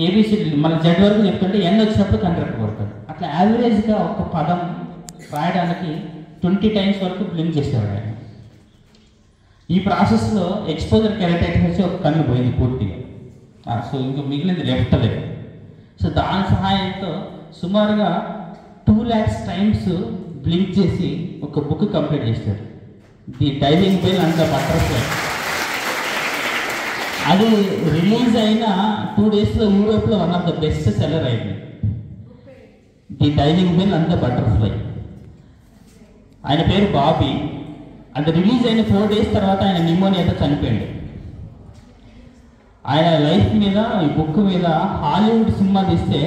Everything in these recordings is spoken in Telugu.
ఏబిసిడి మన జెడ్ వరకు చెప్తుంటే ఎన్ వచ్చినప్పుడు కంట్రాక్ట్ కొడతాడు. అట్లా యావరేజ్గా ఒక పదం రాయడానికి 20 టైమ్స్ వరకు బ్లింక్ చేసేవాడు ఆయన. ఈ ప్రాసెస్లో ఎక్స్పోజర్ కెరటైటిస్ వచ్చి ఒక కన్ను పోయింది పూర్తిగా. సో ఇంకా మిగిలింది లెఫ్ట్ లెగ్. సో దాని సహాయంతో సుమారుగా 2 lakhs టైమ్స్ బ్లింక్ చేసి ఒక బుక్ కంప్లీట్ చేశాడు, the diving bell and the butterfly. అది రిలీజ్ అయిన 2 daysలో యూరోప్లో one of the best seller అయింది, the diving bell and the butterfly. ఆయన పేరు బాబీ. అది రిలీజ్ అయిన 4 days తర్వాత ఆయన న్యూమోనియాతో చనిపోయాడు. ఆయన లైఫ్ మీద, ఈ బుక్ మీద హాలీవుడ్ సినిమా తీస్తే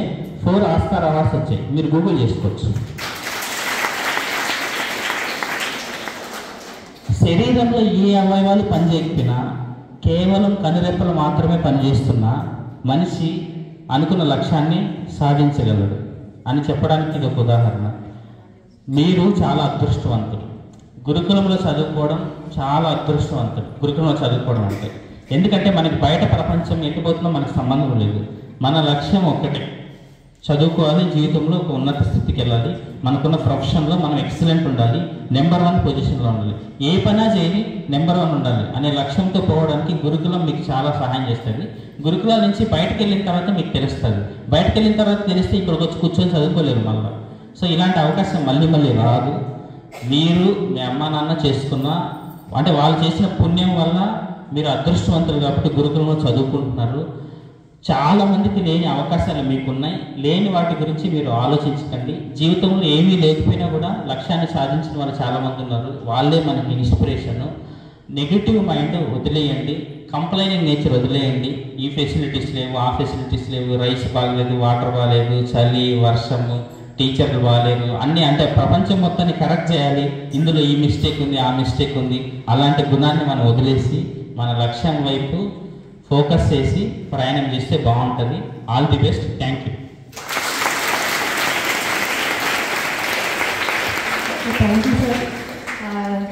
4 ఆస్కార్ అవార్డ్స్ వచ్చాయి, మీరు గూగుల్ చేసుకోవచ్చు. శరీరంలో ఏ అవయవాలు పనిచేయకపోయినా కేవలం కనురెప్పలు మాత్రమే పనిచేస్తున్నా మనిషి అనుకున్న లక్ష్యాన్ని సాధించగలడు అని చెప్పడానికి ఇది ఒక ఉదాహరణ. మీరు చాలా అదృష్టవంతులు. గురుకులంలో చదువుకోవడం చాలా అదృష్టవంతులు, గురుకులంలో చదువుకోవడం అంటే. ఎందుకంటే మనకి బయట ప్రపంచం ఎటుపోతుందో మనకు సంబంధం లేదు. మన లక్ష్యం ఒక్కటే, చదువుకోవాలి, జీవితంలో ఒక ఉన్నత స్థితికి వెళ్ళాలి, మనకున్న ప్రొఫెషన్లో మనం ఎక్సలెంట్ ఉండాలి, నెంబర్ 1 పొజిషన్లో ఉండాలి, ఏ పనా చేయని నెంబర్ 1 ఉండాలి అనే లక్ష్యంతో పోవడానికి గురుకులం మీకు చాలా సహాయం చేస్తుంది. గురుకులాల నుంచి బయటకు వెళ్ళిన తర్వాత మీకు తెలుస్తుంది. బయటకు వెళ్ళిన తర్వాత తెలిస్తే ఇక్కడికి వచ్చి కూర్చొని చదువుకోలేరు మళ్ళీ. సో ఇలాంటి అవకాశం మళ్ళీ మళ్ళీ రాదు. మీరు మీ అమ్మ నాన్న చేసుకున్న, అంటే వాళ్ళు చేసిన పుణ్యం వల్ల మీరు అదృష్టవంతులు కాబట్టి గురుకులంలో చదువుకుంటున్నారు. చాలామందికి లేని అవకాశాలు మీకున్నాయి. లేని వాటి గురించి మీరు ఆలోచించకండి. జీవితంలో ఏమీ లేకపోయినా కూడా లక్ష్యాన్ని సాధించిన వాళ్ళు చాలామంది ఉన్నారు, వాళ్ళే మనకి ఇన్స్పిరేషను. నెగిటివ్ మైండ్ వదిలేయండి, కంప్లైనింగ్ నేచర్ వదిలేయండి. ఈ ఫెసిలిటీస్ లేవు, ఆ ఫెసిలిటీస్ లేవు, రైస్ బాగలేదు, వాటర్ బాగలేదు, చలి, వర్షము, టీచర్లు బాగాలేరు, అన్నీ అంటే ప్రపంచం మొత్తాన్ని కరెక్ట్ చేయాలి, ఇందులో ఈ మిస్టేక్ ఉంది, ఆ మిస్టేక్ ఉంది, అలాంటి గుణాన్ని మనం వదిలేసి మన లక్ష్యం వైపు ఫోకస్ చేసి ప్రయాణం చేస్తే బాగుంటుంది. All the best. Thank you. Thank you sir.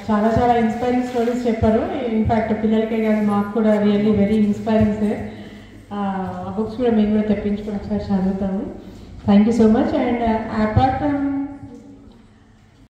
చాలా చాలా ఇన్స్పైరింగ్ స్టోరీస్ చెప్పారు. ఇన్ఫ్యాక్ట్ పిల్లలకే కాదు, మాకు కూడా రియల్లీ వెరీ ఇన్స్పైరింగ్ సార్. ఆ బుక్స్ కూడా మేము కూడా తెప్పించుకుని ఒకసారి చదువుతాము. Thank you so much. And apart from